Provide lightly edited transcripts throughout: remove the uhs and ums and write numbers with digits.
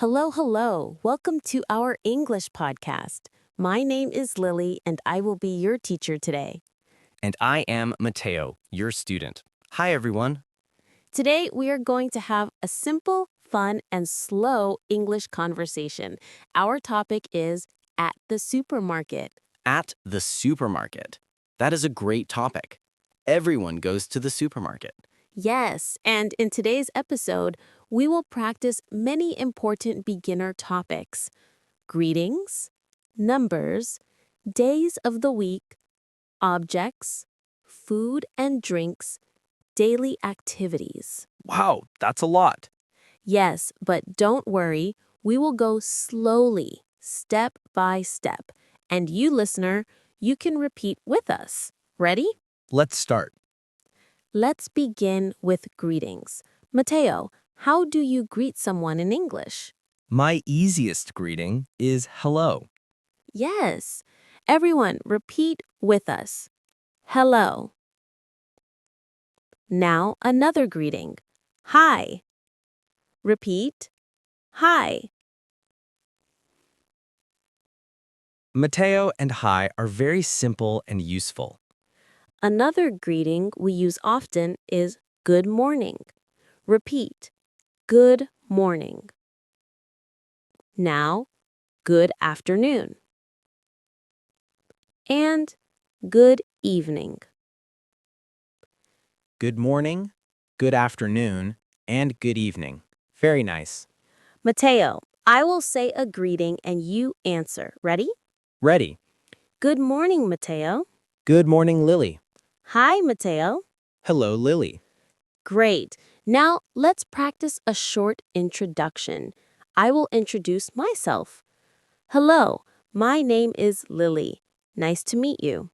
Hello, hello. Welcome to our English podcast. My name is Lily, and I will be your teacher today. And I am Mateo, your student. Hi, everyone. Today, we are going to have a simple, fun, and slow English conversation. Our topic is at the supermarket. At the supermarket. That is a great topic. Everyone goes to the supermarket. Yes, and in today's episode, we will practice many important beginner topics: greetings, numbers, days of the week, objects, food and drinks, daily activities. Wow, that's a lot. Yes, but don't worry, we will go slowly, step by step. And you, listener, you can repeat with us. Ready? Let's start. Let's begin with greetings. Mateo, how do you greet someone in English? My easiest greeting is hello. Yes. Everyone, repeat with us. Hello. Now another greeting. Hi. Repeat. Hi. Mateo and hi are very simple and useful. Another greeting we use often is good morning. Repeat. Good morning. Now, good afternoon. And good evening. Good morning, good afternoon, and good evening. Very nice. Mateo, I will say a greeting and you answer. Ready? Ready. Good morning, Mateo. Good morning, Lily. Hi, Mateo. Hello, Lily. Great. Now, let's practice a short introduction. I will introduce myself. Hello, my name is Lily. Nice to meet you.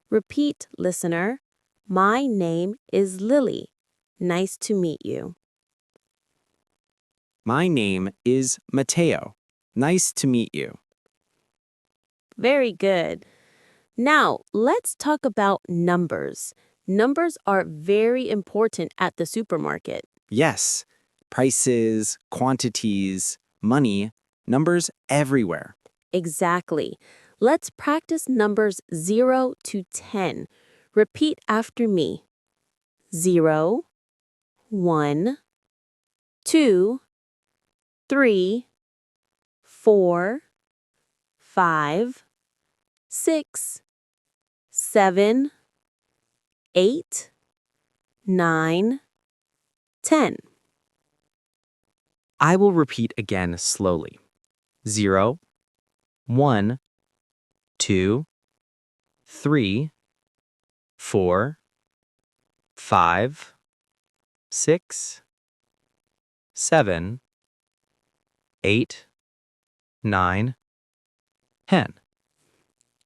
Repeat, listener. My name is Lily. Nice to meet you. My name is Mateo. Nice to meet you. Very good. Now, let's talk about numbers. Numbers are very important at the supermarket. Yes, prices, quantities, money, numbers everywhere. Exactly. Let's practice numbers 0 to 10. Repeat after me. 0, 1, 2, 3, 4, 5, 6, 7, 8, 9, 10. I will repeat again slowly. 0, 1, 2, 3, 4, 5, 6, 7, 8, 9, 10.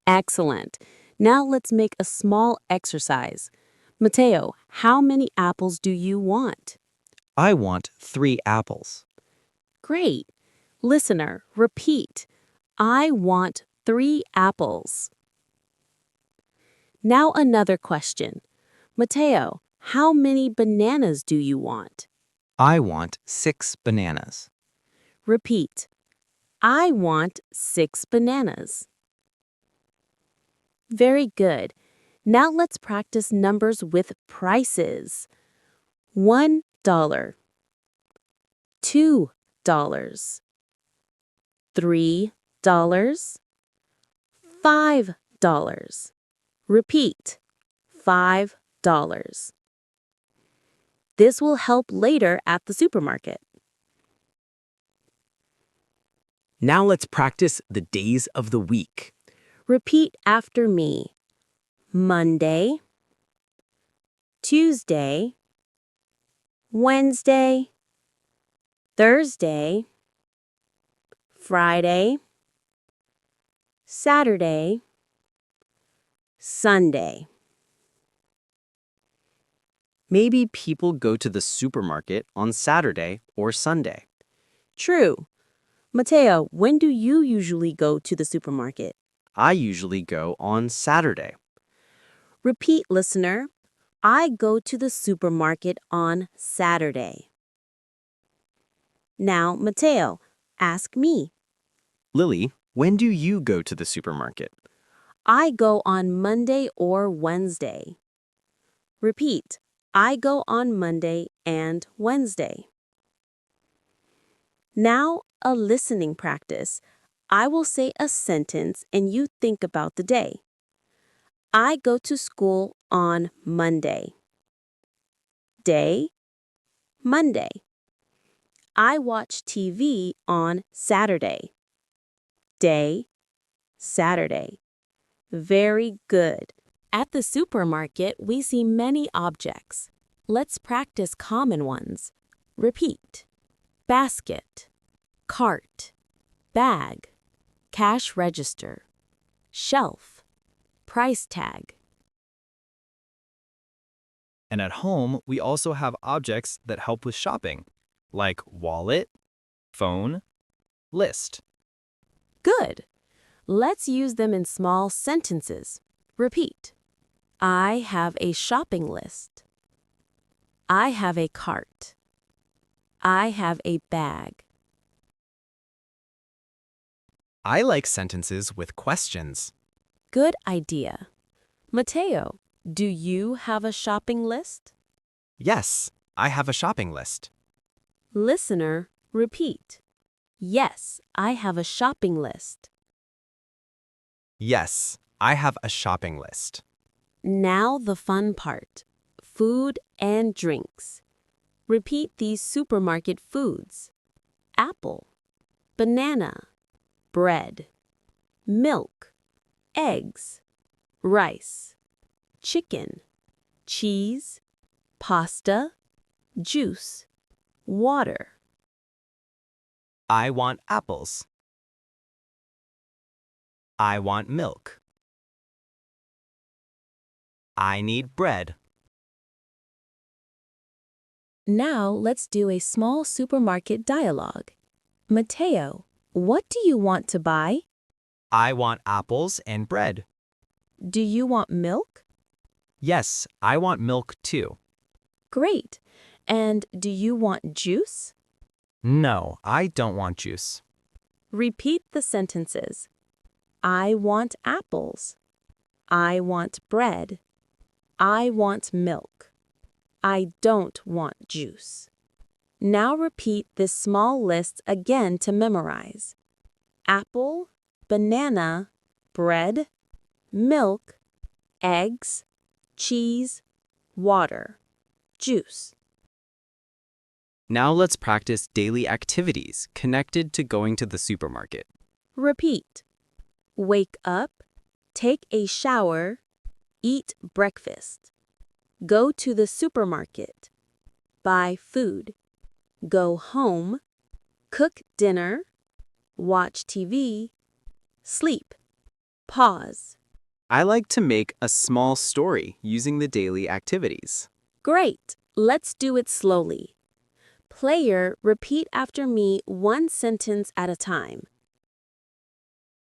Excellent. Now let's make a small exercise. Mateo, how many apples do you want? I want 3 apples. Great. Listener, repeat. I want 3 apples. Now another question. Mateo, how many bananas do you want? I want 6 bananas. Repeat. I want 6 bananas. Very good. Now let's practice numbers with prices. $1, $2, $3, $5. Repeat, $5. This will help later at the supermarket. Now let's practice the days of the week. Repeat after me. Monday, Tuesday, Wednesday, Thursday, Friday, Saturday, Sunday. Maybe people go to the supermarket on Saturday or Sunday. True. Mateo, when do you usually go to the supermarket? I usually go on Saturday. Repeat, listener. I go to the supermarket on Saturday. Now, Mateo, Ask me. Lily, when do you go to the supermarket? I go on Monday or Wednesday. Repeat. I go on Monday and Wednesday. Now, a listening practice. I will say a sentence and you think about the day. I go to school on Monday. Day, Monday. I watch TV on Saturday. Day, Saturday. Very good. At the supermarket, we see many objects. Let's practice common ones. Repeat. Basket, cart, bag, cash register, shelf, price tag. And at home, we also have objects that help with shopping, like wallet, phone, list. Good. Let's use them in small sentences. Repeat. I have a shopping list. I have a cart. I have a bag. I like sentences with questions. Good idea. Mateo, do you have a shopping list? Yes, I have a shopping list. Listener, repeat. Yes, I have a shopping list. Yes, I have a shopping list. Now the fun part. Food and drinks. Repeat these supermarket foods. Apple, banana, bread, milk, eggs, rice, chicken, cheese, pasta, juice, water. I want apples. I want milk. I need bread. Now let's do a small supermarket dialogue. Mateo, what do you want to buy? I want apples and bread. Do you want milk? Yes, I want milk too. Great. And do you want juice? No, I don't want juice. Repeat the sentences. I want apples. I want bread. I want milk. I don't want juice. Now repeat this small list again to memorize. Apple, banana, bread, milk, eggs, cheese, water, juice. Now let's practice daily activities connected to going to the supermarket. Repeat. Wake up, take a shower, eat breakfast. Go to the supermarket. Buy food. Go home. Cook dinner. Watch TV. Sleep. Pause. I like to make a small story using the daily activities. Great. Let's do it slowly. Player, repeat after me one sentence at a time.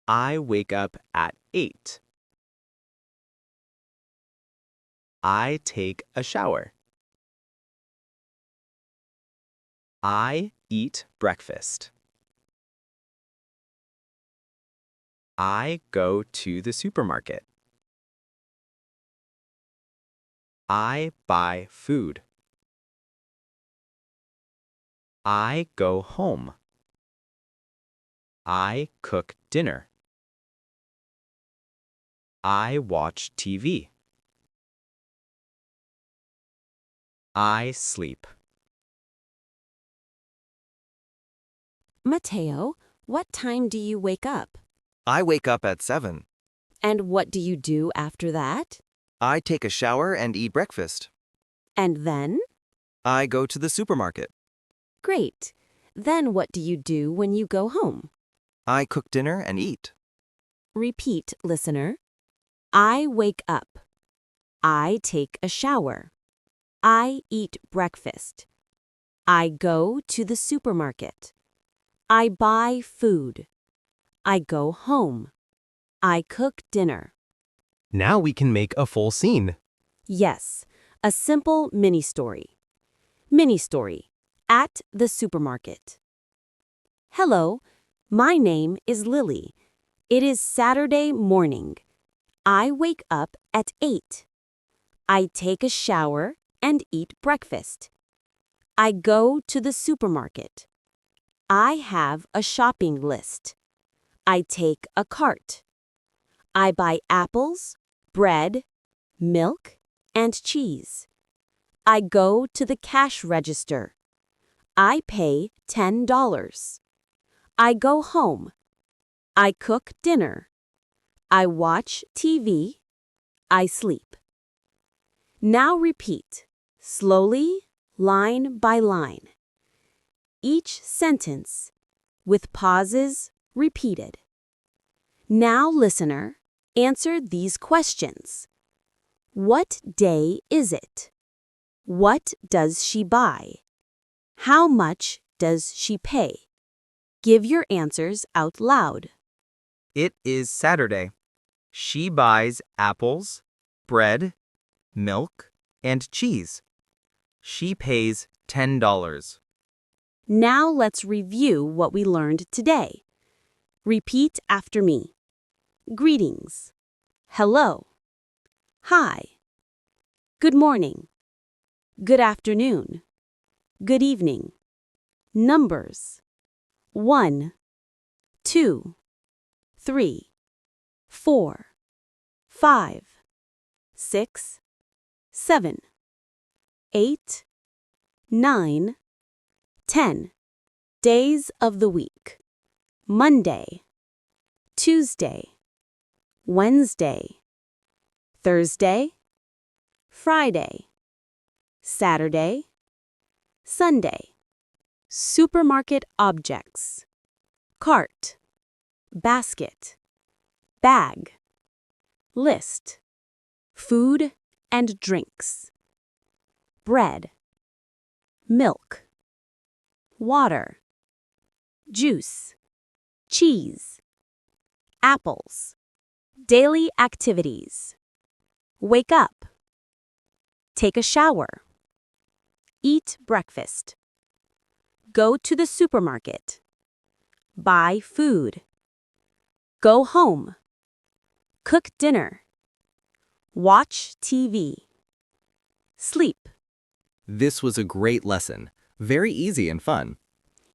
I wake up at 8. I take a shower. I eat breakfast. I go to the supermarket. I buy food. I go home. I cook dinner. I watch TV. I sleep. Mateo, what time do you wake up? I wake up at 7. And what do you do after that? I take a shower and eat breakfast. And then? I go to the supermarket. Great. Then what do you do when you go home? I cook dinner and eat. Repeat, listener. I wake up. I take a shower. I eat breakfast. I go to the supermarket. I buy food. I go home. I cook dinner. Now we can make a full scene. Yes, a simple mini-story. Mini-story. At the supermarket. Hello, my name is Lily. It is Saturday morning. I wake up at 8. I take a shower and eat breakfast. I go to the supermarket. I have a shopping list. I take a cart. I buy apples, bread, milk, and cheese. I go to the cash register. I pay $10. I go home. I cook dinner. I watch TV. I sleep. Now repeat, slowly, line by line. Each sentence, with pauses repeated. Now, listener, answer these questions. What day is it? What does she buy? How much does she pay? Give your answers out loud. It is Saturday. She buys apples, bread, milk, and cheese. She pays $10. Now let's review what we learned today. Repeat after me. Greetings. Hello. Hi. Good morning. Good afternoon. Good evening. Numbers. 1, 2, 3, 4, 5, 6, 7, 8, 9, 10. Days of the week. Monday, Tuesday, Wednesday, Thursday, Friday, Saturday, Sunday. Supermarket objects. Cart, basket, bag, list, food and drinks. Bread, milk, water, juice, cheese, apples. Daily activities. Wake up. Take a shower. Eat breakfast. Go to the supermarket. Buy food. Go home. Cook dinner. Watch TV. Sleep. This was a great lesson. Very easy and fun.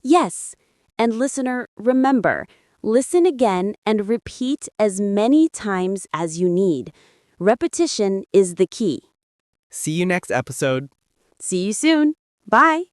Yes, and listener, remember, listen again and repeat as many times as you need. Repetition is the key. See you next episode. See you soon. Bye.